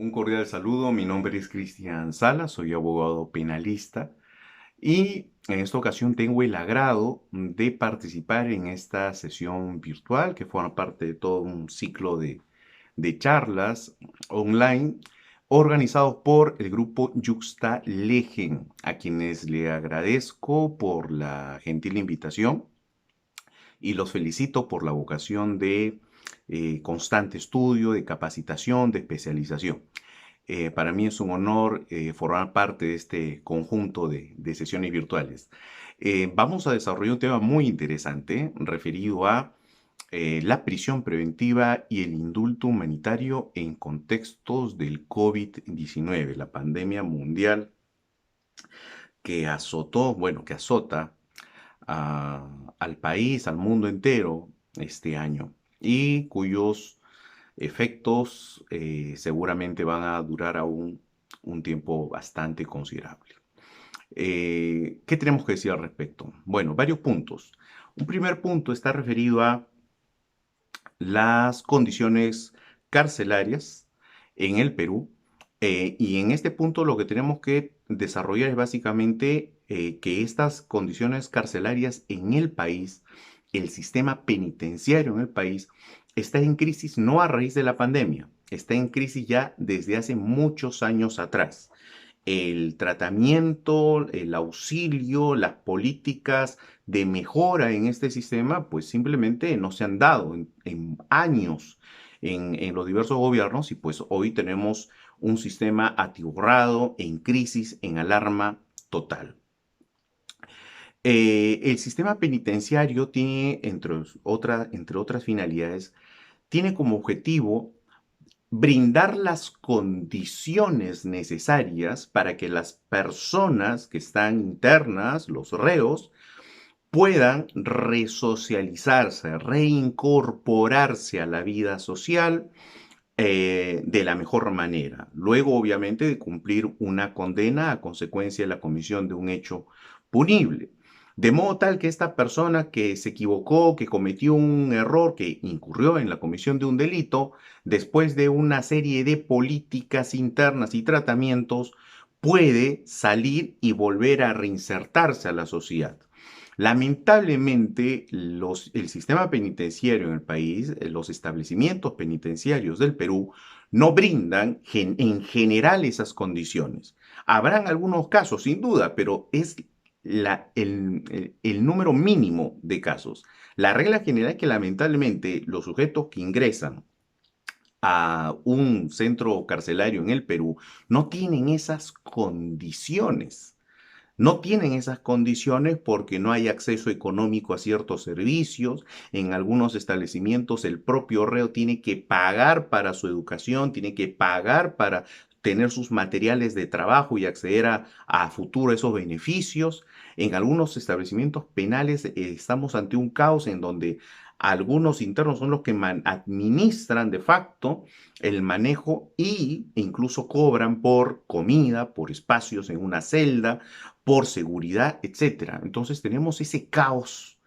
Un cordial saludo, mi nombre es Cristian Salas, soy abogado penalista y en esta ocasión tengo el agrado de participar en esta sesión virtual que forma parte de todo un ciclo de charlas online organizados por el grupo Juxta Legen, a quienes le agradezco por la gentil invitación y los felicito por la vocación de constante estudio, de capacitación, de especialización. Para mí es un honor formar parte de este conjunto de sesiones virtuales. Vamos a desarrollar un tema muy interesante referido a la prisión preventiva y el indulto humanitario en contextos del COVID-19, la pandemia mundial que azotó, bueno, que azota al país, al mundo entero este año y cuyos efectos seguramente van a durar aún un tiempo bastante considerable. ¿Qué tenemos que decir al respecto? Bueno, varios puntos. Un primer punto está referido a las condiciones carcelarias en el Perú. Y en este punto lo que tenemos que desarrollar es básicamente que estas condiciones carcelarias en el país, el sistema penitenciario en el país, está en crisis no a raíz de la pandemia, está en crisis ya desde hace muchos años atrás. El tratamiento, el auxilio, las políticas de mejora en este sistema, pues simplemente no se han dado en años en los diversos gobiernos y pues hoy tenemos un sistema atiborrado, en crisis, en alarma total. El sistema penitenciario tiene, entre otras finalidades, tiene como objetivo brindar las condiciones necesarias para que las personas que están internas, los reos, puedan resocializarse, reincorporarse a la vida social de la mejor manera. Luego, obviamente, de cumplir una condena a consecuencia de la comisión de un hecho punible. De modo tal que esta persona que se equivocó, que cometió un error, que incurrió en la comisión de un delito, después de una serie de políticas internas y tratamientos, puede salir y volver a reinsertarse a la sociedad. Lamentablemente, el sistema penitenciario en el país, los establecimientos penitenciarios del Perú, no brindan en general esas condiciones. Habrán algunos casos, sin duda, pero es el número mínimo de casos. La regla general es que lamentablemente los sujetos que ingresan a un centro carcelario en el Perú no tienen esas condiciones. No tienen esas condiciones porque no hay acceso económico a ciertos servicios. En algunos establecimientos el propio reo tiene que pagar para su educación, tiene que pagar para tener sus materiales de trabajo y acceder a futuro esos beneficios. En algunos establecimientos penales estamos ante un caos en donde algunos internos son los que administran de facto el manejo e incluso cobran por comida, por espacios en una celda, por seguridad, etcétera. Entonces tenemos ese caos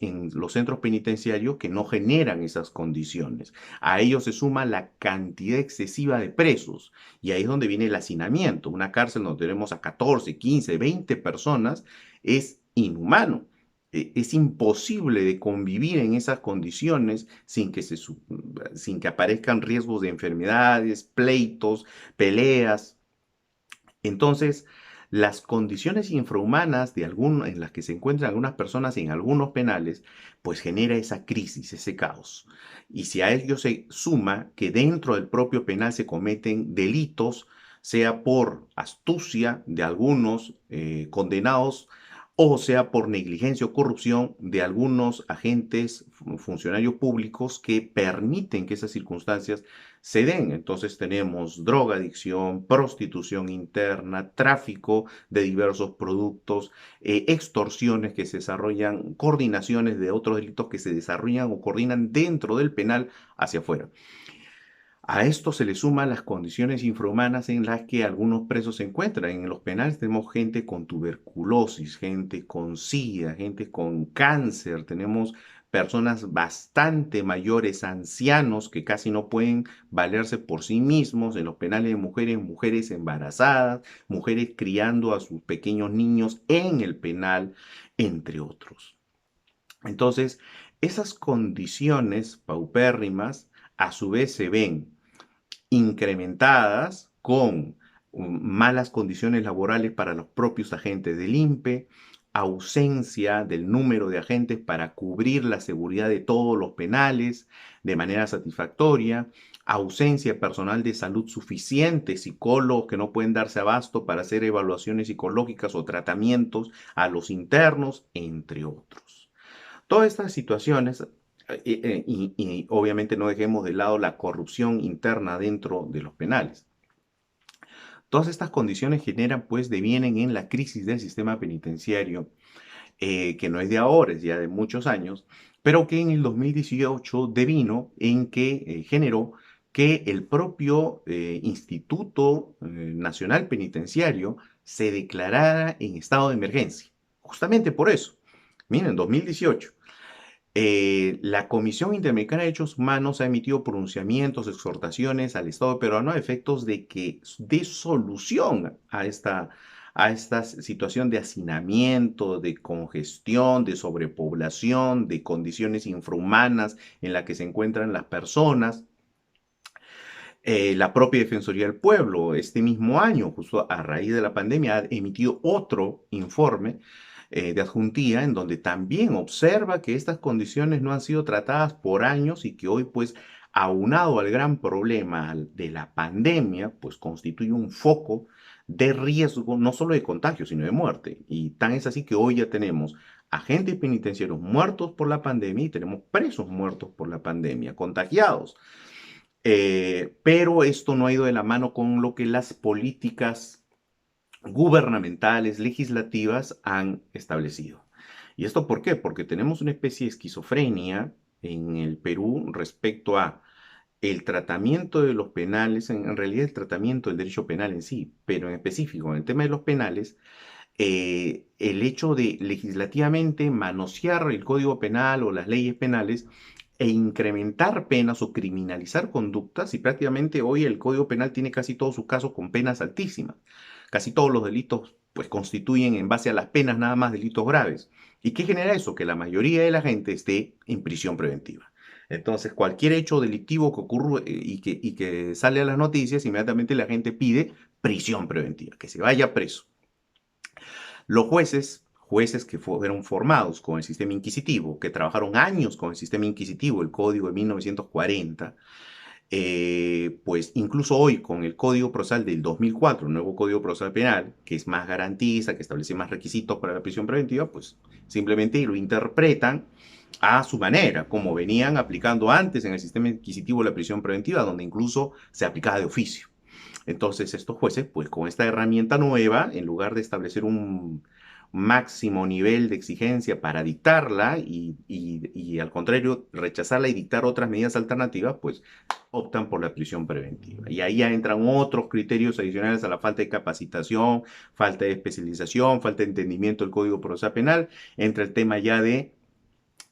en los centros penitenciarios que no generan esas condiciones. A ello se suma la cantidad excesiva de presos y ahí es donde viene el hacinamiento. Una cárcel donde tenemos a 14, 15, 20 personas es inhumano. Es imposible de convivir en esas condiciones sin que aparezcan riesgos de enfermedades, pleitos, peleas. Entonces, las condiciones infrahumanas en las que se encuentran algunas personas en algunos penales, pues genera esa crisis, ese caos. Y si a ello se suma que dentro del propio penal se cometen delitos, sea por astucia de algunos condenados o sea por negligencia o corrupción de algunos agentes, funcionarios públicos que permiten que esas circunstancias se den. Entonces tenemos drogadicción, prostitución interna, tráfico de diversos productos, extorsiones que se desarrollan, coordinaciones de otros delitos que se desarrollan o coordinan dentro del penal hacia afuera. A esto se le suman las condiciones infrahumanas en las que algunos presos se encuentran. En los penales tenemos gente con tuberculosis, gente con SIDA, gente con cáncer, tenemos personas bastante mayores, ancianos, que casi no pueden valerse por sí mismos, en los penales de mujeres, mujeres embarazadas, mujeres criando a sus pequeños niños en el penal, entre otros. Entonces, esas condiciones paupérrimas a su vez se ven incrementadas con malas condiciones laborales para los propios agentes del INPE, ausencia del número de agentes para cubrir la seguridad de todos los penales de manera satisfactoria, ausencia de personal de salud suficiente, psicólogos que no pueden darse abasto para hacer evaluaciones psicológicas o tratamientos a los internos, entre otros. Todas estas situaciones, y obviamente no dejemos de lado la corrupción interna dentro de los penales. Todas estas condiciones generan, pues, devienen en la crisis del sistema penitenciario, que no es de ahora, es ya de muchos años, pero que en el 2018 devino en que generó que el propio Instituto Nacional Penitenciario se declarara en estado de emergencia. Justamente por eso. Miren, en 2018 la Comisión Interamericana de Derechos Humanos ha emitido pronunciamientos, exhortaciones al Estado peruano a efectos de que dé solución a esta situación de hacinamiento, de congestión, de sobrepoblación, de condiciones infrahumanas en las que se encuentran las personas. La propia Defensoría del Pueblo, este mismo año, justo a raíz de la pandemia, ha emitido otro informe de adjuntía en donde también observa que estas condiciones no han sido tratadas por años y que hoy, pues, aunado al gran problema de la pandemia, pues constituye un foco de riesgo, no solo de contagio, sino de muerte. Y tan es así que hoy ya tenemos agentes penitenciarios muertos por la pandemia y tenemos presos muertos por la pandemia, contagiados. Pero esto no ha ido de la mano con lo que las políticas gubernamentales, legislativas han establecido. ¿Y esto por qué? Porque tenemos una especie de esquizofrenia en el Perú respecto a el tratamiento de los penales, en realidad el tratamiento del derecho penal en sí, pero en específico en el tema de los penales, el hecho de legislativamente manosear el Código Penal o las leyes penales e incrementar penas o criminalizar conductas, y prácticamente hoy el Código Penal tiene casi todos sus casos con penas altísimas. Casi todos los delitos pues constituyen en base a las penas nada más delitos graves. ¿Y qué genera eso? Que la mayoría de la gente esté en prisión preventiva. Entonces, cualquier hecho delictivo que ocurra y que sale a las noticias, inmediatamente la gente pide prisión preventiva, que se vaya preso. Los jueces que fueron formados con el sistema inquisitivo, que trabajaron años con el sistema inquisitivo, el Código de 1940, pues incluso hoy con el Código Procesal del 2004, el nuevo Código Procesal Penal, que es más garantista, que establece más requisitos para la prisión preventiva, pues simplemente lo interpretan a su manera, como venían aplicando antes en el sistema inquisitivo la prisión preventiva, donde incluso se aplicaba de oficio. Entonces estos jueces, pues con esta herramienta nueva, en lugar de establecer un máximo nivel de exigencia para dictarla y al contrario rechazarla y dictar otras medidas alternativas, pues optan por la prisión preventiva. Y ahí ya entran otros criterios adicionales a la falta de capacitación, falta de especialización, falta de entendimiento del Código Procesal Penal, entra el tema ya de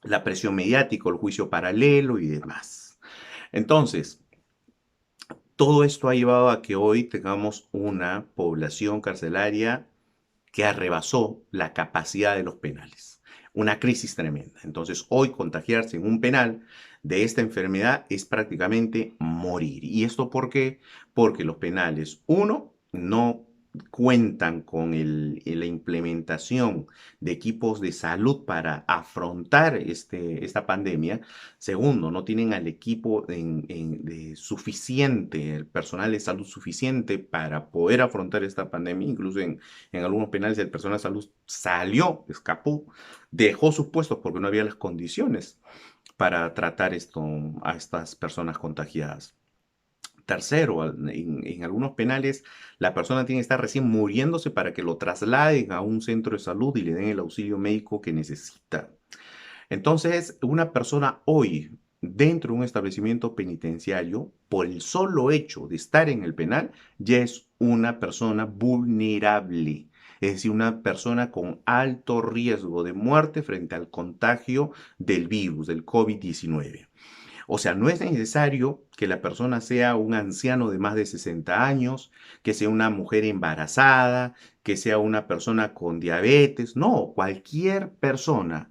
la presión mediática, el juicio paralelo y demás. Entonces, todo esto ha llevado a que hoy tengamos una población carcelaria que arrebasó la capacidad de los penales. Una crisis tremenda. Entonces, hoy contagiarse en un penal de esta enfermedad es prácticamente morir. ¿Y esto por qué? Porque los penales, uno, no cuentan con la implementación de equipos de salud para afrontar esta pandemia. Segundo, no tienen al equipo de suficiente, el personal de salud suficiente para poder afrontar esta pandemia. Incluso en algunos penales el personal de salud salió, escapó, dejó sus puestos porque no había las condiciones para tratar a estas personas contagiadas. Tercero, en algunos penales la persona tiene que estar recién muriéndose para que lo trasladen a un centro de salud y le den el auxilio médico que necesita. Entonces, una persona hoy dentro de un establecimiento penitenciario, por el solo hecho de estar en el penal, ya es una persona vulnerable. es decir, una persona con alto riesgo de muerte frente al contagio del virus, del COVID-19. O sea, no es necesario que la persona sea un anciano de más de 60 años, que sea una mujer embarazada, que sea una persona con diabetes. No, cualquier persona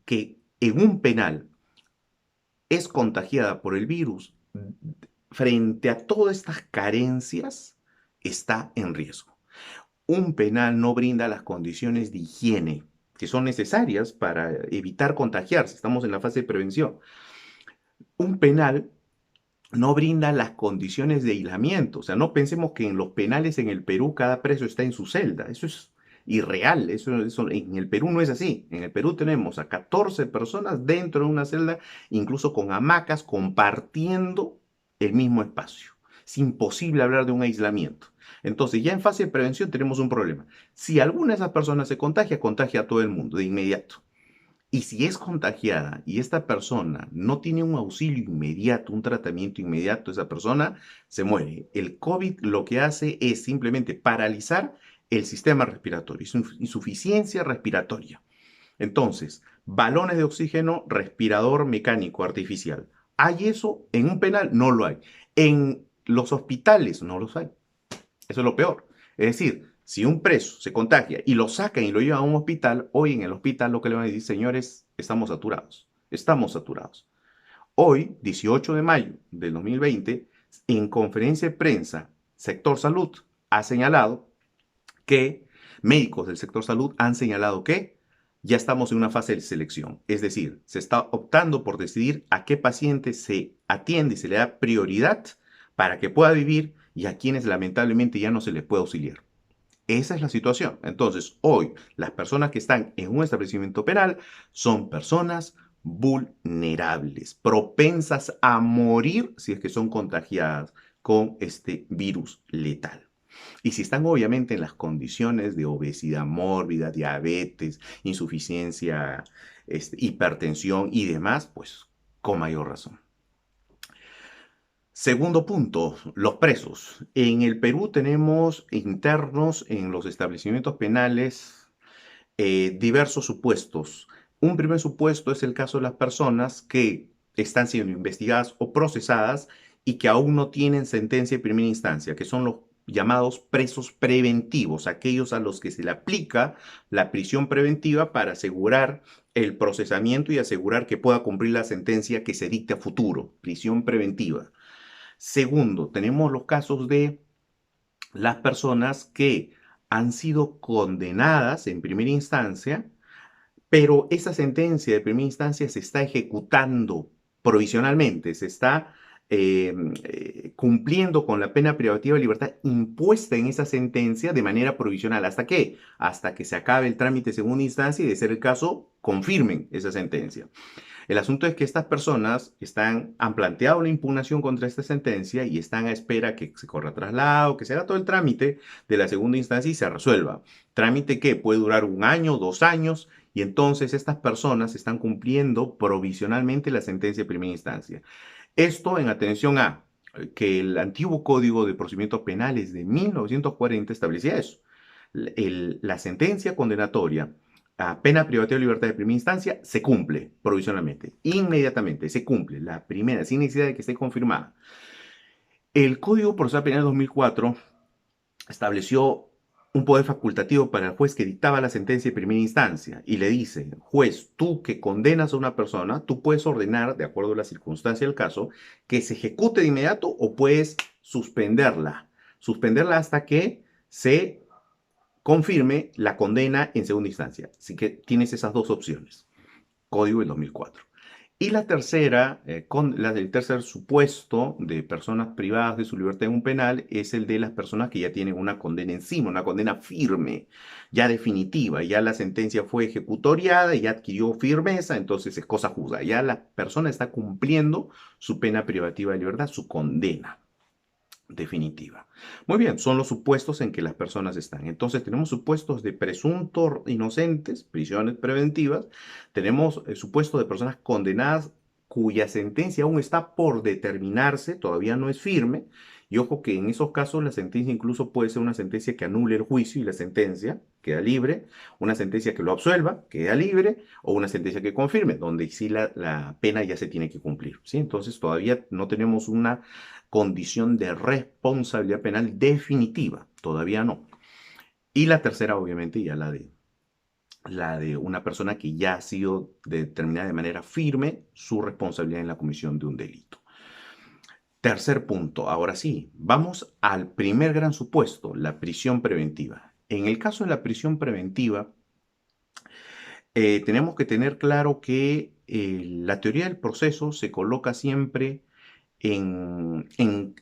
que en un penal es contagiada por el virus, frente a todas estas carencias, está en riesgo. Un penal no brinda las condiciones de higiene que son necesarias para evitar contagiarse. Estamos en la fase de prevención. Un penal no brinda las condiciones de aislamiento. O sea, no pensemos que en los penales en el Perú cada preso está en su celda. Eso es irreal. Eso en el Perú no es así. En el Perú tenemos a 14 personas dentro de una celda, incluso con hamacas, compartiendo el mismo espacio. Es imposible hablar de un aislamiento. Entonces, ya en fase de prevención tenemos un problema. Si alguna de esas personas se contagia, contagia a todo el mundo de inmediato. Y si es contagiada y esta persona no tiene un auxilio inmediato, un tratamiento inmediato, esa persona se muere. El COVID lo que hace es simplemente paralizar el sistema respiratorio, es insuficiencia respiratoria. Entonces, balones de oxígeno, respirador mecánico artificial. ¿Hay eso? En un penal no lo hay. En los hospitales no los hay. Eso es lo peor. Es decir, si un preso se contagia y lo sacan y lo llevan a un hospital, hoy en el hospital lo que le van a decir, señores, estamos saturados. Estamos saturados. Hoy, 18 de mayo del 2020, en conferencia de prensa, sector salud ha señalado que médicos del sector salud han señalado que ya estamos en una fase de selección. Es decir, se está optando por decidir a qué paciente se atiende y se le da prioridad para que pueda vivir y a quienes lamentablemente ya no se les puede auxiliar. Esa es la situación. Entonces, hoy las personas que están en un establecimiento penal son personas vulnerables, propensas a morir si es que son contagiadas con este virus letal. Y si están obviamente en las condiciones de obesidad mórbida, diabetes, insuficiencia, hipertensión y demás, pues con mayor razón. Segundo punto, los presos. En el Perú tenemos internos en los establecimientos penales diversos supuestos. Un primer supuesto es el caso de las personas que están siendo investigadas o procesadas y que aún no tienen sentencia de primera instancia, que son los llamados presos preventivos, aquellos a los que se le aplica la prisión preventiva para asegurar el procesamiento y asegurar que pueda cumplir la sentencia que se dicte a futuro, prisión preventiva. Segundo, tenemos los casos de las personas que han sido condenadas en primera instancia, pero esa sentencia de primera instancia se está ejecutando provisionalmente, se está cumpliendo con la pena privativa de libertad impuesta en esa sentencia de manera provisional. ¿Hasta qué? Hasta que se acabe el trámite de segunda instancia y, de ser el caso, confirmen esa sentencia. El asunto es que estas personas han planteado la impugnación contra esta sentencia y están a espera que se corra traslado, que se haga todo el trámite de la segunda instancia y se resuelva. Trámite que puede durar 1 año, 2 años, y entonces estas personas están cumpliendo provisionalmente la sentencia de primera instancia. Esto en atención a que el antiguo Código de Procedimientos Penales de 1940 establecía eso. La sentencia condenatoria a pena privativa de libertad de primera instancia se cumple provisionalmente, inmediatamente, se cumple la primera, sin necesidad de que esté confirmada. El Código Procesal Penal 2004 estableció un poder facultativo para el juez que dictaba la sentencia de primera instancia y le dice, juez, tú que condenas a una persona, tú puedes ordenar, de acuerdo a la circunstancia del caso, que se ejecute de inmediato o puedes suspenderla hasta que se confirme la condena en segunda instancia. Así que tienes esas dos opciones. Código del 2004. Y la tercera, el tercer supuesto de personas privadas de su libertad en un penal es el de las personas que ya tienen una condena encima, una condena firme, ya definitiva, ya la sentencia fue ejecutoriada, ya adquirió firmeza, entonces es cosa justa, ya la persona está cumpliendo su pena privativa de libertad, su condena definitiva. Muy bien, son los supuestos en que las personas están. Entonces tenemos supuestos de presuntos inocentes, prisiones preventivas, tenemos supuestos de personas condenadas cuya sentencia aún está por determinarse, todavía no es firme, Y ojo que en esos casos la sentencia incluso puede ser una sentencia que anule el juicio y la sentencia queda libre, una sentencia que lo absuelva, queda libre, o una sentencia que confirme, donde sí la pena ya se tiene que cumplir, ¿sí? Entonces todavía no tenemos una condición de responsabilidad penal definitiva, todavía no. Y la tercera, obviamente, ya la de una persona que ya ha sido determinada de manera firme su responsabilidad en la comisión de un delito. Tercer punto, ahora sí, vamos al primer gran supuesto, la prisión preventiva. En el caso de la prisión preventiva, tenemos que tener claro que la teoría del proceso se coloca siempre en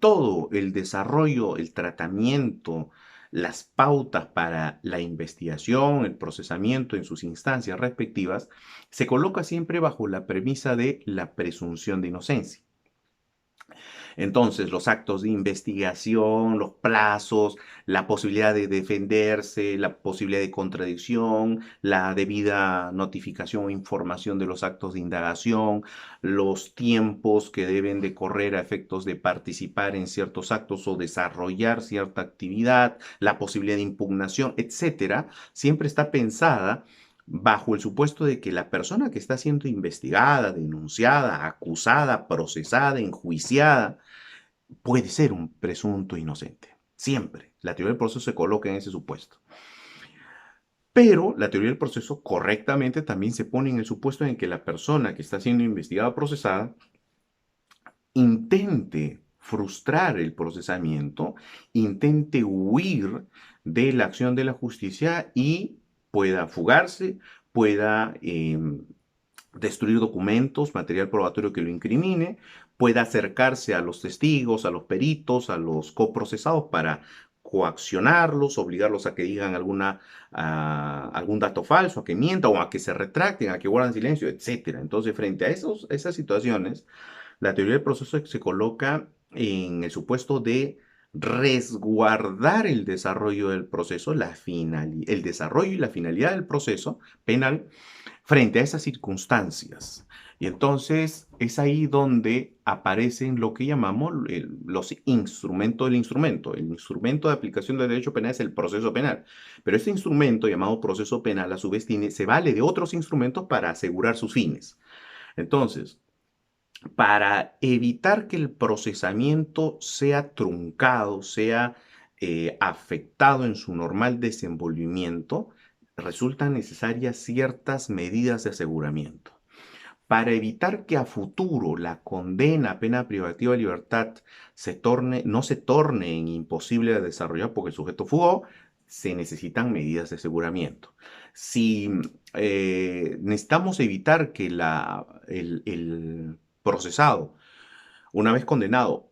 todo el desarrollo, el tratamiento, las pautas para la investigación, el procesamiento en sus instancias respectivas, se coloca siempre bajo la premisa de la presunción de inocencia. Entonces, los actos de investigación, los plazos, la posibilidad de defenderse, la posibilidad de contradicción, la debida notificación o información de los actos de indagación, los tiempos que deben de correr a efectos de participar en ciertos actos o desarrollar cierta actividad, la posibilidad de impugnación, etcétera, siempre está pensada bajo el supuesto de que la persona que está siendo investigada, denunciada, acusada, procesada, enjuiciada, puede ser un presunto inocente. Siempre. La teoría del proceso se coloca en ese supuesto. Pero la teoría del proceso correctamente también se pone en el supuesto en que la persona que está siendo investigada o procesada intente frustrar el procesamiento, intente huir de la acción de la justicia y pueda fugarse, pueda destruir documentos, material probatorio que lo incrimine, pueda acercarse a los testigos, a los peritos, a los coprocesados para coaccionarlos, obligarlos a que digan algún dato falso, a que mientan o a que se retracten, a que guarden silencio, etc. Entonces, frente a esas situaciones, la teoría del proceso se coloca en el supuesto de resguardar el desarrollo del proceso, el desarrollo y la finalidad del proceso penal frente a esas circunstancias. Y entonces es ahí donde aparecen lo que llamamos los instrumentos del instrumento. El instrumento de aplicación del derecho penal es el proceso penal. Pero este instrumento llamado proceso penal a su vez se vale de otros instrumentos para asegurar sus fines. Entonces, para evitar que el procesamiento sea truncado, sea afectado en su normal desenvolvimiento, resultan necesarias ciertas medidas de aseguramiento. Para evitar que a futuro la condena a pena privativa de libertad no se torne en imposible de desarrollar porque el sujeto fugó, se necesitan medidas de aseguramiento. Si necesitamos evitar que el procesado, una vez condenado,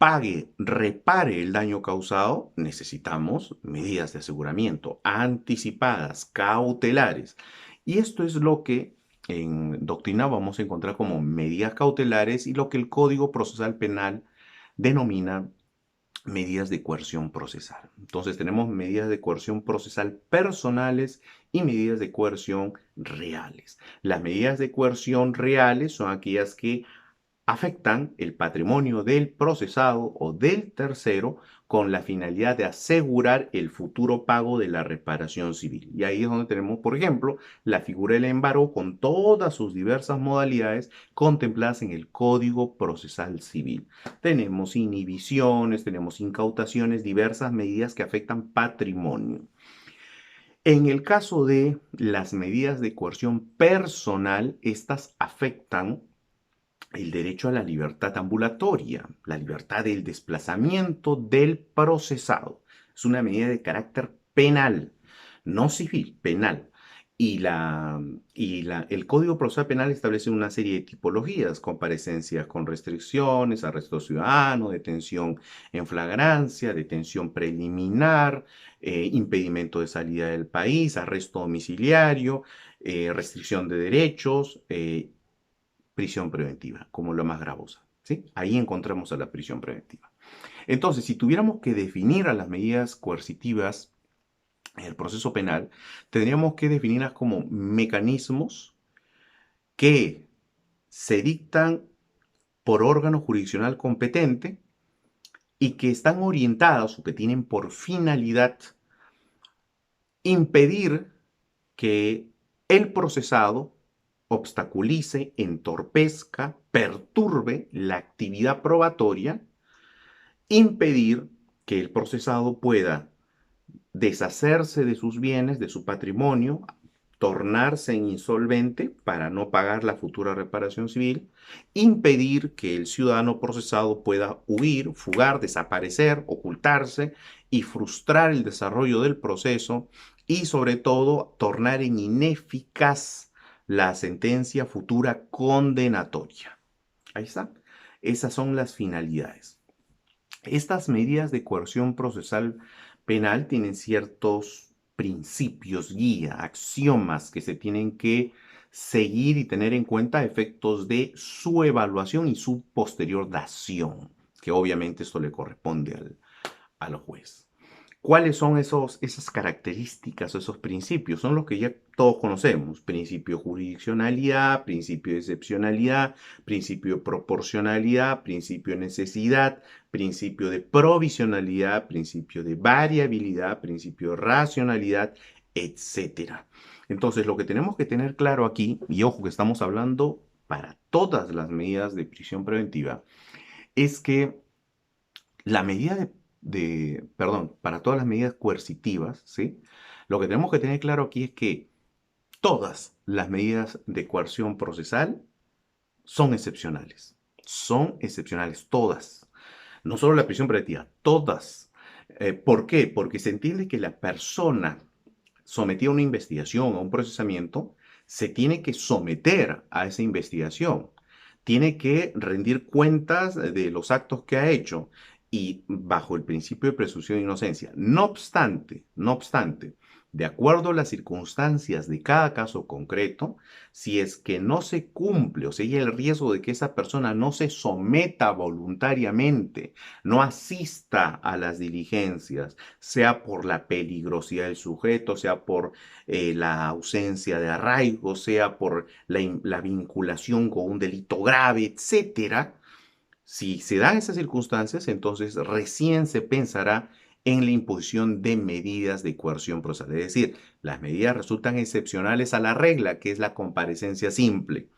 repare el daño causado, necesitamos medidas de aseguramiento anticipadas, cautelares. Y esto es lo que en doctrina vamos a encontrar como medidas cautelares y lo que el Código Procesal Penal denomina medidas de coerción procesal. Entonces tenemos medidas de coerción procesal personales y medidas de coerción reales. Las medidas de coerción reales son aquellas que afectan el patrimonio del procesado o del tercero con la finalidad de asegurar el futuro pago de la reparación civil. Y ahí es donde tenemos, por ejemplo, la figura del embargo con todas sus diversas modalidades contempladas en el Código Procesal Civil. Tenemos inhibiciones, tenemos incautaciones, diversas medidas que afectan patrimonio. En el caso de las medidas de coerción personal, estas afectan el derecho a la libertad ambulatoria, la libertad del desplazamiento del procesado. Es una medida de carácter penal, no civil, penal. El Código Procesal Penal establece una serie de tipologías: comparecencias con restricciones, arresto ciudadano, detención en flagrancia, detención preliminar, impedimento de salida del país, arresto domiciliario, restricción de derechos, prisión preventiva, como lo más gravosa, ¿sí? Ahí encontramos a la prisión preventiva. Entonces, si tuviéramos que definir a las medidas coercitivas en el proceso penal, tendríamos que definirlas como mecanismos que se dictan por órgano jurisdiccional competente y que están orientadas o que tienen por finalidad impedir que el procesado obstaculice, entorpezca, perturbe la actividad probatoria, impedir que el procesado pueda deshacerse de sus bienes, de su patrimonio, tornarse en insolvente para no pagar la futura reparación civil, impedir que el ciudadano procesado pueda huir, fugar, desaparecer, ocultarse y frustrar el desarrollo del proceso y sobre todo tornar en ineficaz la sentencia futura condenatoria. Ahí está. Esas son las finalidades. Estas medidas de coerción procesal penal tienen ciertos principios, guía, axiomas que se tienen que seguir y tener en cuenta a efectos de su evaluación y su posterior dación, que obviamente esto le corresponde al juez. ¿Cuáles son esas características, esos principios? Son los que ya todos conocemos. Principio de jurisdiccionalidad, principio de excepcionalidad, principio de proporcionalidad, principio de necesidad, principio de provisionalidad, principio de variabilidad, principio de racionalidad, etc. Entonces, lo que tenemos que tener claro aquí, y ojo que estamos hablando para todas las medidas de prisión preventiva, es que la medida perdón, para todas las medidas coercitivas, ¿sí? Lo que tenemos que tener claro aquí es que todas las medidas de coerción procesal son excepcionales. Son excepcionales, todas. No solo la prisión preventiva, todas. ¿Por qué? Porque se entiende que la persona sometida a una investigación, a un procesamiento, se tiene que someter a esa investigación. Tiene que rendir cuentas de los actos que ha hecho y bajo el principio de presunción de inocencia. No obstante, de acuerdo a las circunstancias de cada caso concreto, si es que no se cumple o si hay el riesgo de que esa persona no se someta voluntariamente, no asista a las diligencias, sea por la peligrosidad del sujeto, sea por la ausencia de arraigo, sea por la vinculación con un delito grave, etcétera. Si se dan esas circunstancias, entonces recién se pensará en la imposición de medidas de coerción procesal. Es decir, las medidas resultan excepcionales a la regla, que es la comparecencia simple.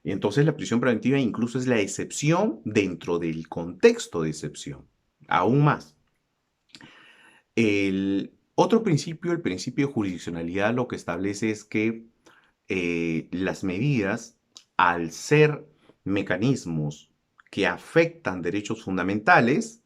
Y entonces la prisión preventiva incluso es la excepción dentro del contexto de excepción. Aún más. El otro principio, el principio de jurisdiccionalidad, lo que establece es que las medidas, al ser mecanismos que afectan derechos fundamentales,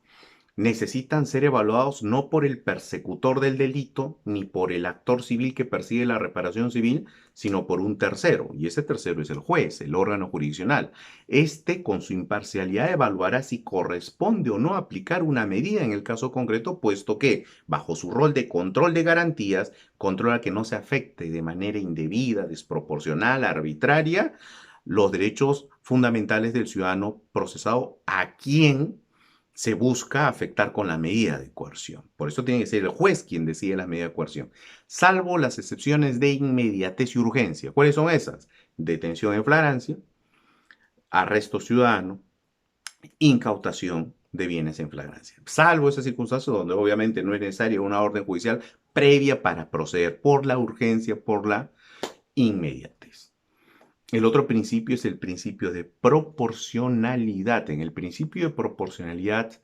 necesitan ser evaluados no por el persecutor del delito ni por el actor civil que persigue la reparación civil, sino por un tercero. Y ese tercero es el juez, el órgano jurisdiccional. Este, con su imparcialidad, evaluará si corresponde o no aplicar una medida en el caso concreto, puesto que, bajo su rol de control de garantías, controla que no se afecte de manera indebida, desproporcional, arbitraria, los derechos fundamentales del ciudadano procesado a quien se busca afectar con la medida de coerción. Por eso tiene que ser el juez quien decide la medida de coerción, salvo las excepciones de inmediatez y urgencia. ¿Cuáles son esas? Detención en flagrancia, arresto ciudadano, incautación de bienes en flagrancia. Salvo esas circunstancias donde obviamente no es necesaria una orden judicial previa para proceder por la urgencia, por la inmediatez. El otro principio es el principio de proporcionalidad. En el principio de proporcionalidad,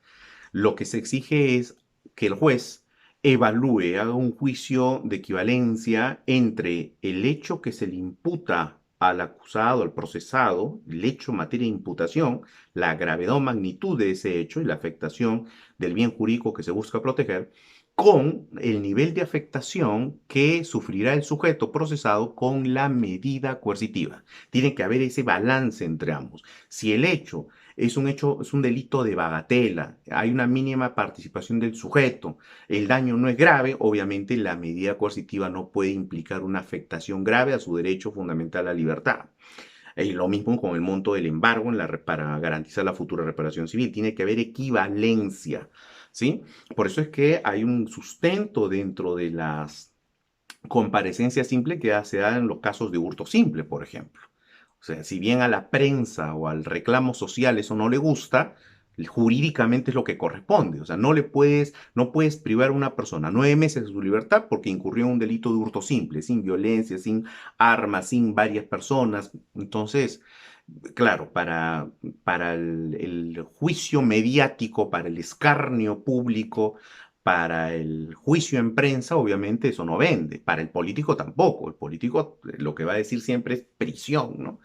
lo que se exige es que el juez evalúe, haga un juicio de equivalencia entre el hecho que se le imputa al acusado, al procesado, el hecho en materia de imputación, la gravedad o magnitud de ese hecho y la afectación del bien jurídico que se busca proteger, con el nivel de afectación que sufrirá el sujeto procesado con la medida coercitiva. Tiene que haber ese balance entre ambos. Si el hecho, es un delito de bagatela, hay una mínima participación del sujeto, el daño no es grave, obviamente la medida coercitiva no puede implicar una afectación grave a su derecho fundamental a la libertad. Y lo mismo con el monto del embargo para garantizar la futura reparación civil. Tiene que haber equivalencia, ¿sí? Por eso es que hay un sustento dentro de las comparecencias simples que se dan en los casos de hurto simple, por ejemplo. O sea, si bien a la prensa o al reclamo social eso no le gusta, jurídicamente es lo que corresponde. O sea, no puedes privar a una persona 9 meses de su libertad porque incurrió en un delito de hurto simple, sin violencia, sin armas, sin varias personas. Entonces, claro, para el juicio mediático, para el escarnio público, para el juicio en prensa, obviamente eso no vende. Para el político tampoco. El político lo que va a decir siempre es prisión, ¿no?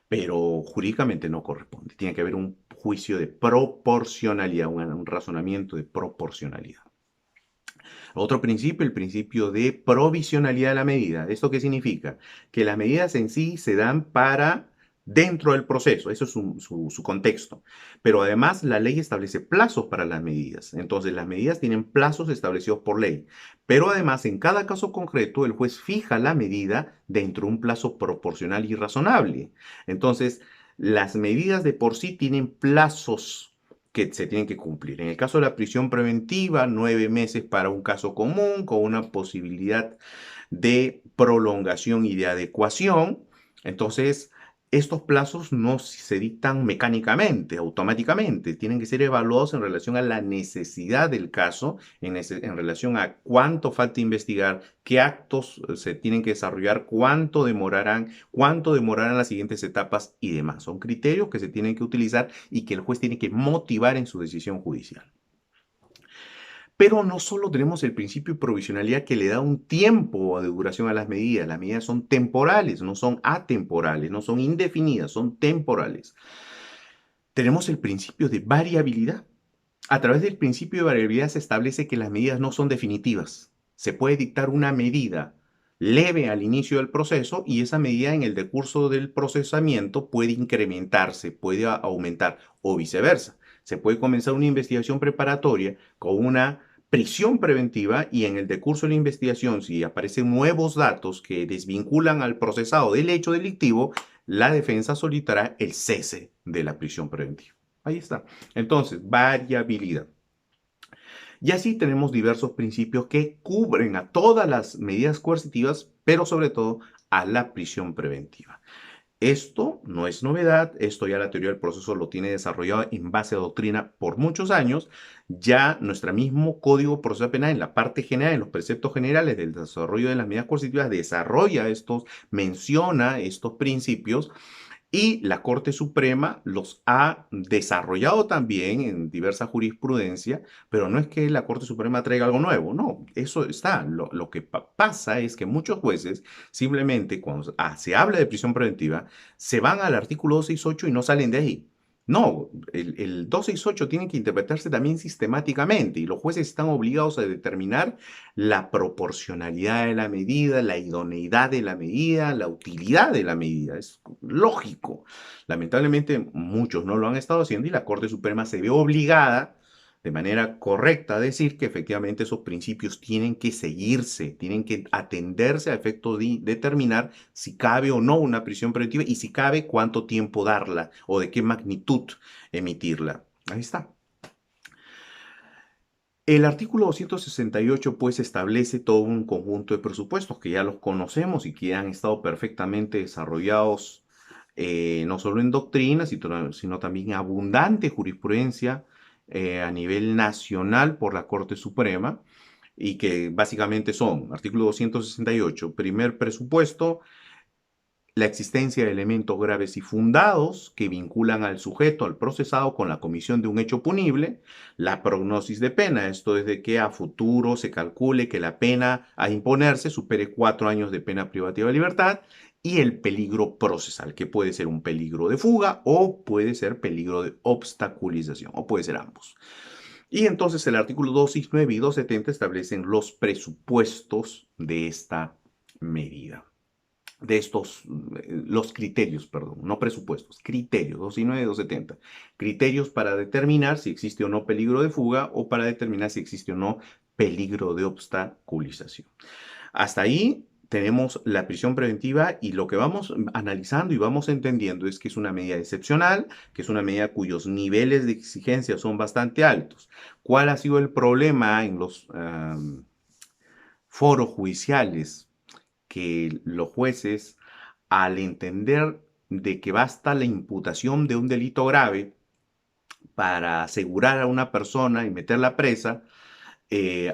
Pero jurídicamente no corresponde. Tiene que haber un juicio de proporcionalidad, un razonamiento de proporcionalidad. Otro principio, el principio de provisionalidad de la medida. ¿Esto qué significa? Que las medidas en sí se dan para dentro del proceso, eso es su contexto. Pero además la ley establece plazos para las medidas. Entonces las medidas tienen plazos establecidos por ley. Pero además en cada caso concreto el juez fija la medida dentro de un plazo proporcional y razonable. Entonces las medidas de por sí tienen plazos que se tienen que cumplir. En el caso de la prisión preventiva, 9 meses para un caso común, con una posibilidad de prolongación y de adecuación. Entonces, estos plazos no se dictan mecánicamente, automáticamente, tienen que ser evaluados en relación a la necesidad del caso, en relación a cuánto falta investigar, qué actos se tienen que desarrollar, cuánto demorarán las siguientes etapas y demás. Son criterios que se tienen que utilizar y que el juez tiene que motivar en su decisión judicial. Pero no solo tenemos el principio de provisionalidad que le da un tiempo de duración a las medidas son temporales, no son atemporales, no son indefinidas, son temporales. Tenemos el principio de variabilidad. A través del principio de variabilidad se establece que las medidas no son definitivas. Se puede dictar una medida leve al inicio del proceso y esa medida en el decurso del procesamiento puede incrementarse, puede aumentar o viceversa. Se puede comenzar una investigación preparatoria con una prisión preventiva y en el decurso de la investigación, si aparecen nuevos datos que desvinculan al procesado del hecho delictivo, la defensa solicitará el cese de la prisión preventiva. Ahí está. Entonces, variabilidad. Y así tenemos diversos principios que cubren a todas las medidas coercitivas, pero sobre todo a la prisión preventiva. Esto no es novedad, esto ya la teoría del proceso lo tiene desarrollado en base a doctrina por muchos años. Ya nuestro mismo Código Procesal Penal, en la parte general, en los preceptos generales del desarrollo de las medidas coercitivas, desarrolla estos, menciona estos principios y la Corte Suprema los ha desarrollado también en diversa jurisprudencia, pero no es que la Corte Suprema traiga algo nuevo, no, eso está. Lo que pasa es que muchos jueces simplemente cuando se habla de prisión preventiva, se van al artículo 268 y no salen de ahí. No, el 268 tiene que interpretarse también sistemáticamente y los jueces están obligados a determinar la proporcionalidad de la medida, la idoneidad de la medida, la utilidad de la medida. Es lógico. Lamentablemente muchos no lo han estado haciendo y la Corte Suprema se ve obligada de manera correcta a decir que efectivamente esos principios tienen que seguirse, tienen que atenderse a efecto de determinar si cabe o no una prisión preventiva y si cabe cuánto tiempo darla o de qué magnitud emitirla. Ahí está. El artículo 268 pues establece todo un conjunto de presupuestos que ya los conocemos y que han estado perfectamente desarrollados no solo en doctrina, sino también en abundante jurisprudencia a nivel nacional por la Corte Suprema y que básicamente son, artículo 268, primer presupuesto, la existencia de elementos graves y fundados que vinculan al sujeto, al procesado, con la comisión de un hecho punible, la prognosis de pena, esto es de que a futuro se calcule que la pena a imponerse supere 4 años de pena privativa de libertad, y el peligro procesal, que puede ser un peligro de fuga o puede ser peligro de obstaculización, o puede ser ambos. Y entonces el artículo 269 y 270 establecen los presupuestos de esta medida de estos, los criterios, perdón, no presupuestos, criterios, 269 y 270. Criterios para determinar si existe o no peligro de fuga o para determinar si existe o no peligro de obstaculización. Hasta ahí tenemos la prisión preventiva y lo que vamos analizando y vamos entendiendo es que es una medida excepcional, que es una medida cuyos niveles de exigencia son bastante altos. ¿Cuál ha sido el problema en los foros judiciales? Que los jueces, al entender de que basta la imputación de un delito grave para asegurar a una persona y meterla presa,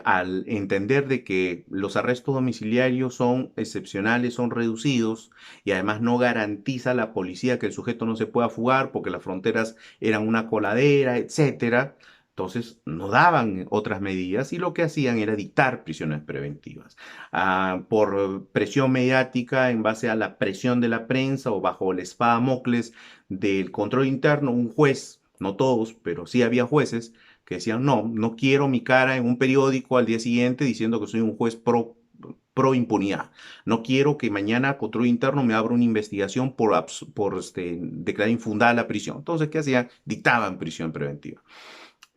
al entender de que los arrestos domiciliarios son excepcionales, son reducidos y además no garantiza a la policía que el sujeto no se pueda fugar porque las fronteras eran una coladera, etcétera. Entonces no daban otras medidas y lo que hacían era dictar prisiones preventivas. Por presión mediática, en base a la presión de la prensa o bajo la espada Damocles del control interno, un juez, no todos, pero sí había jueces, que decían, no, no quiero mi cara en un periódico al día siguiente diciendo que soy un juez pro impunidad. No quiero que mañana control interno me abra una investigación por declarar infundada la prisión. Entonces, ¿qué hacían? Dictaban prisión preventiva.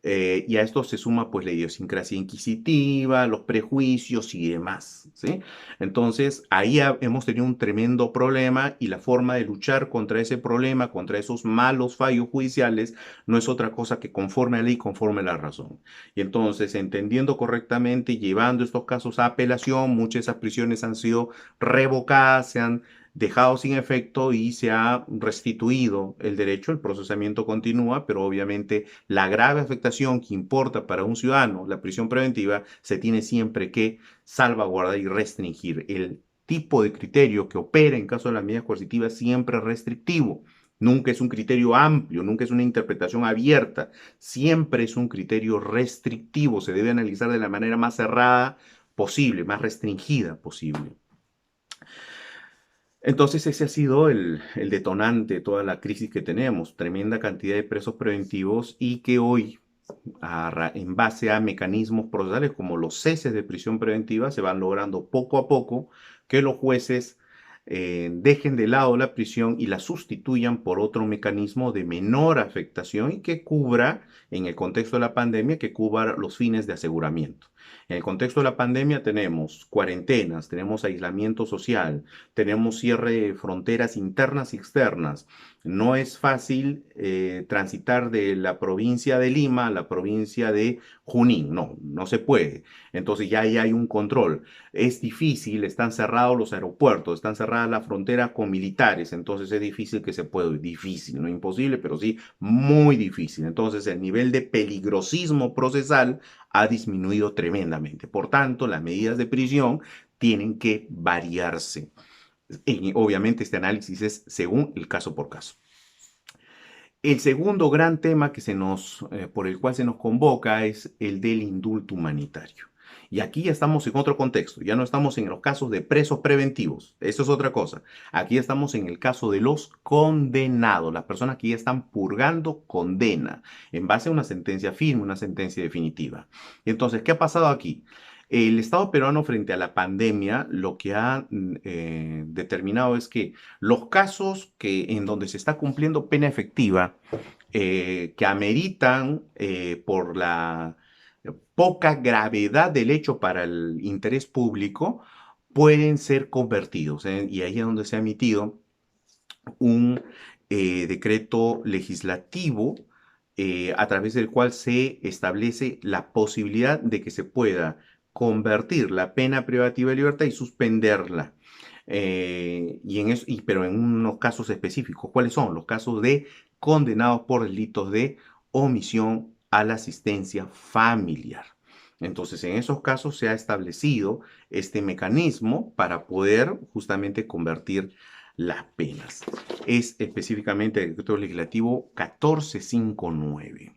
Y a esto se suma pues la idiosincrasia inquisitiva, los prejuicios y demás, ¿sí? Entonces ahí hemos tenido un tremendo problema y la forma de luchar contra ese problema, contra esos malos fallos judiciales, no es otra cosa que conforme a la ley, conforme a la razón. Y entonces, entendiendo correctamente y llevando estos casos a apelación, muchas de esas prisiones han sido revocadas, se han dejado sin efecto y se ha restituido el derecho, el procesamiento continúa, pero obviamente la grave afectación que importa para un ciudadano, la prisión preventiva, se tiene siempre que salvaguardar y restringir. El tipo de criterio que opera en caso de las medidas coercitivas siempre es restrictivo. Nunca es un criterio amplio, nunca es una interpretación abierta, siempre es un criterio restrictivo, se debe analizar de la manera más cerrada posible, más restringida posible. Entonces ese ha sido el detonante de toda la crisis que tenemos, tremenda cantidad de presos preventivos y que hoy, en base a mecanismos procesales como los ceses de prisión preventiva, se van logrando poco a poco que los jueces dejen de lado la prisión y la sustituyan por otro mecanismo de menor afectación y que cubra, en el contexto de la pandemia, que cubra los fines de aseguramiento. En el contexto de la pandemia tenemos cuarentenas, tenemos aislamiento social, tenemos cierre de fronteras internas y externas. No es fácil transitar de la provincia de Lima a la provincia de Junín. No, no se puede. Entonces ya ahí hay un control. Es difícil, están cerrados los aeropuertos, están cerradas las fronteras con militares. Entonces es difícil que se pueda. Difícil, no imposible, pero sí muy difícil. Entonces el nivel de peligrosismo procesal ha disminuido tremendamente. Por tanto, las medidas de prisión tienen que variarse. Y obviamente este análisis es según el caso por caso. El segundo gran tema por el cual se nos convoca es el del indulto humanitario. Y aquí ya estamos en otro contexto, ya no estamos en los casos de presos preventivos, eso es otra cosa. Aquí estamos en el caso de los condenados, las personas que ya están purgando condena en base a una sentencia firme, una sentencia definitiva. Entonces, ¿qué ha pasado aquí? El Estado peruano frente a la pandemia lo que ha determinado es que los casos en donde se está cumpliendo pena efectiva, que ameritan por la poca gravedad del hecho para el interés público, pueden ser convertidos. Y ahí es donde se ha emitido un decreto legislativo a través del cual se establece la posibilidad de que se pueda convertir la pena privativa de libertad y suspenderla. Pero en unos casos específicos. ¿Cuáles son? Los casos de condenados por delitos de omisión a la asistencia familiar. Entonces, en esos casos se ha establecido este mecanismo para poder justamente convertir las penas. Es específicamente el decreto legislativo 1459.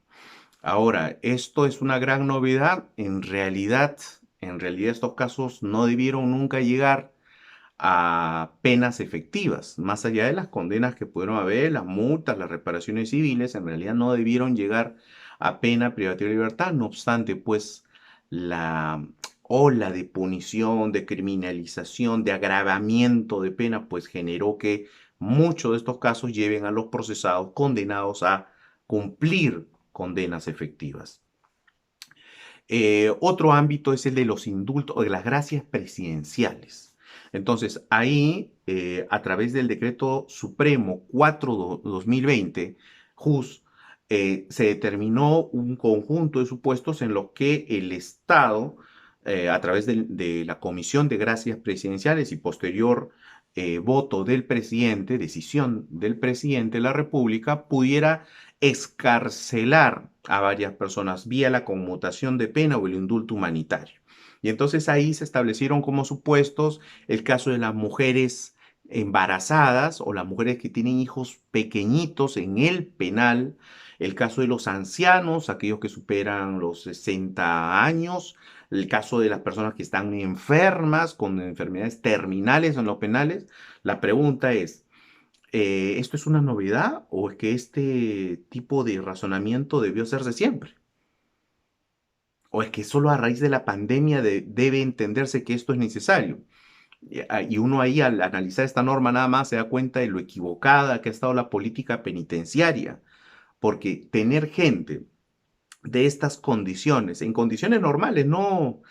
Ahora, esto es una gran novedad. En realidad estos casos no debieron nunca llegar a penas efectivas, más allá de las condenas que pudieron haber, las multas, las reparaciones civiles, en realidad no debieron llegar a pena privativa de libertad. No obstante, pues la ola de punición, de criminalización, de agravamiento de pena, pues generó que muchos de estos casos lleven a los procesados condenados a cumplir condenas efectivas. Otro ámbito es el de los indultos o de las gracias presidenciales. Entonces, ahí, a través del decreto supremo 4/2020, JUS, se determinó un conjunto de supuestos en los que el Estado, a través de la Comisión de Gracias Presidenciales y posterior voto del presidente, decisión del presidente de la República, pudiera excarcelar a varias personas vía la conmutación de pena o el indulto humanitario. Y entonces ahí se establecieron como supuestos el caso de las mujeres embarazadas o las mujeres que tienen hijos pequeñitos en el penal, el caso de los ancianos, aquellos que superan los 60 años, el caso de las personas que están enfermas con enfermedades terminales en los penales. La pregunta es, ¿esto es una novedad o es que este tipo de razonamiento debió hacerse siempre? ¿O es que solo a raíz de la pandemia debe entenderse que esto es necesario? Y uno ahí al analizar esta norma nada más se da cuenta de lo equivocada que ha estado la política penitenciaria, porque tener gente de estas condiciones, en condiciones normales, no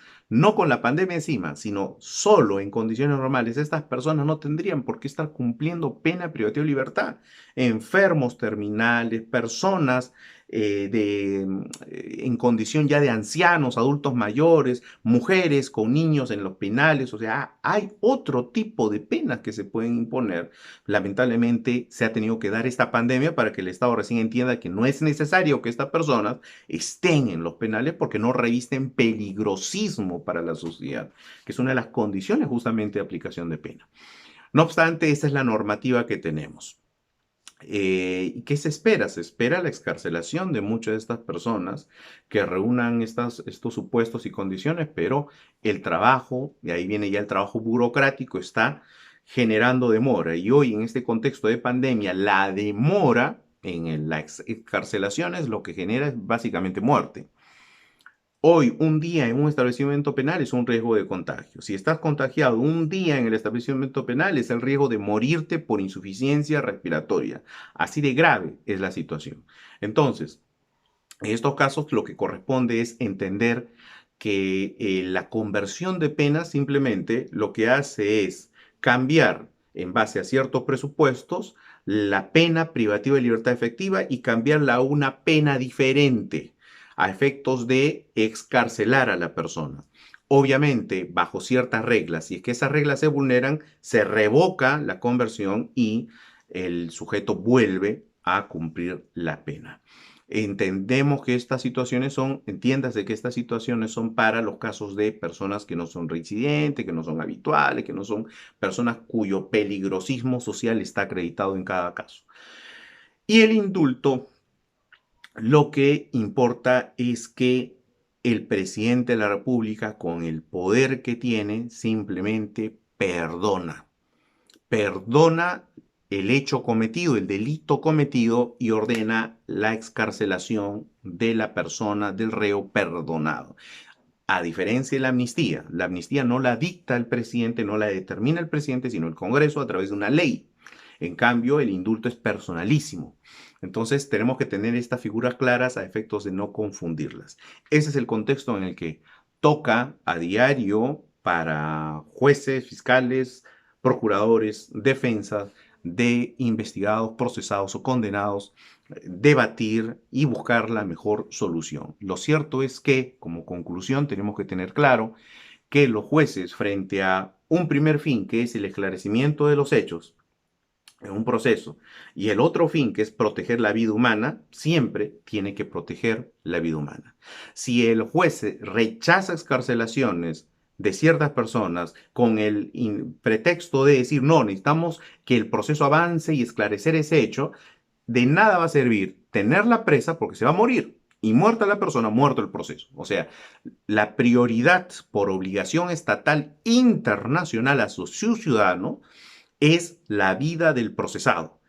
con la pandemia encima, sino solo en condiciones normales, estas personas no tendrían por qué estar cumpliendo pena privativa de libertad. Enfermos terminales, personas en condición ya de ancianos, adultos mayores, mujeres con niños en los penales, o sea, hay otro tipo de penas que se pueden imponer. Lamentablemente se ha tenido que dar esta pandemia para que el Estado recién entienda que no es necesario que estas personas estén en los penales porque no revisten peligrosismo para la sociedad, que es una de las condiciones justamente de aplicación de pena. No obstante, esa es la normativa que tenemos. ¿Y qué se espera? Se espera la excarcelación de muchas de estas personas que reúnan estos supuestos y condiciones, pero el trabajo, y ahí viene ya el trabajo burocrático, está generando demora. Y hoy, en este contexto de pandemia, la demora en las excarcelaciones lo que genera es básicamente muerte. Hoy, un día en un establecimiento penal es un riesgo de contagio. Si estás contagiado un día en el establecimiento penal, es el riesgo de morirte por insuficiencia respiratoria. Así de grave es la situación. Entonces, en estos casos, lo que corresponde es entender que la conversión de penas simplemente lo que hace es cambiar en base a ciertos presupuestos la pena privativa de libertad efectiva y cambiarla a una pena diferente a efectos de excarcelar a la persona. Obviamente, bajo ciertas reglas, si es que esas reglas se vulneran, se revoca la conversión y el sujeto vuelve a cumplir la pena. Entendemos que estas situaciones son, entiéndase que estas situaciones son para los casos de personas que no son reincidentes, que no son habituales, que no son personas cuyo peligrosismo social está acreditado en cada caso. Y el indulto, lo que importa es que el presidente de la República, con el poder que tiene, simplemente perdona el hecho cometido, el delito cometido y ordena la excarcelación de la persona, del reo perdonado. A diferencia de la amnistía no la dicta el presidente, no la determina el presidente, sino el Congreso a través de una ley. En cambio, el indulto es personalísimo. Entonces, tenemos que tener estas figuras claras a efectos de no confundirlas. Ese es el contexto en el que toca a diario para jueces, fiscales, procuradores, defensas de investigados, procesados o condenados, debatir y buscar la mejor solución. Lo cierto es que, como conclusión, tenemos que tener claro que los jueces, frente a un primer fin, que es el esclarecimiento de los hechos en un proceso, y el otro fin, que es proteger la vida humana, siempre tiene que proteger la vida humana. Si el juez rechaza excarcelaciones de ciertas personas con el pretexto de decir, no, necesitamos que el proceso avance y esclarecer ese hecho, de nada va a servir tenerla presa porque se va a morir. Y muerta la persona, muerto el proceso. O sea, la prioridad por obligación estatal internacional a su ciudadano es la vida del procesado.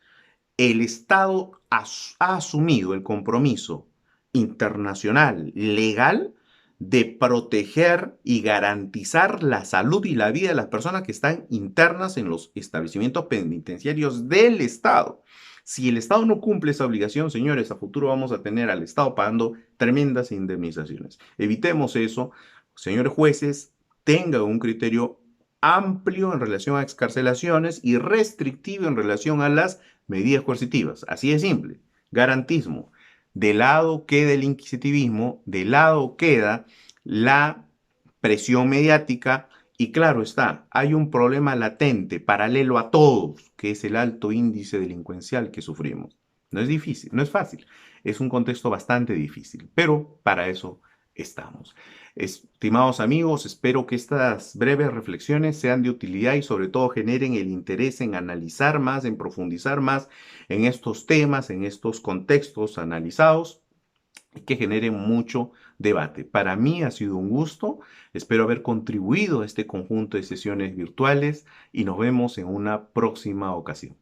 El Estado ha asumido el compromiso internacional, legal, de proteger y garantizar la salud y la vida de las personas que están internas en los establecimientos penitenciarios del Estado. Si el Estado no cumple esa obligación, señores, a futuro vamos a tener al Estado pagando tremendas indemnizaciones. Evitemos eso. Señores jueces, tengan un criterio amplio en relación a excarcelaciones y restrictivo en relación a las medidas coercitivas. Así de simple. Garantismo. De lado queda el inquisitivismo, de lado queda la presión mediática Y claro está, hay un problema latente, paralelo a todos, que es el alto índice delincuencial que sufrimos. No es difícil, no es fácil, es un contexto bastante difícil, pero para eso estamos. Estimados amigos, espero que estas breves reflexiones sean de utilidad y sobre todo generen el interés en analizar más, en profundizar más en estos temas, en estos contextos analizados y que generen mucho debate. Para mí ha sido un gusto, espero haber contribuido a este conjunto de sesiones virtuales y nos vemos en una próxima ocasión.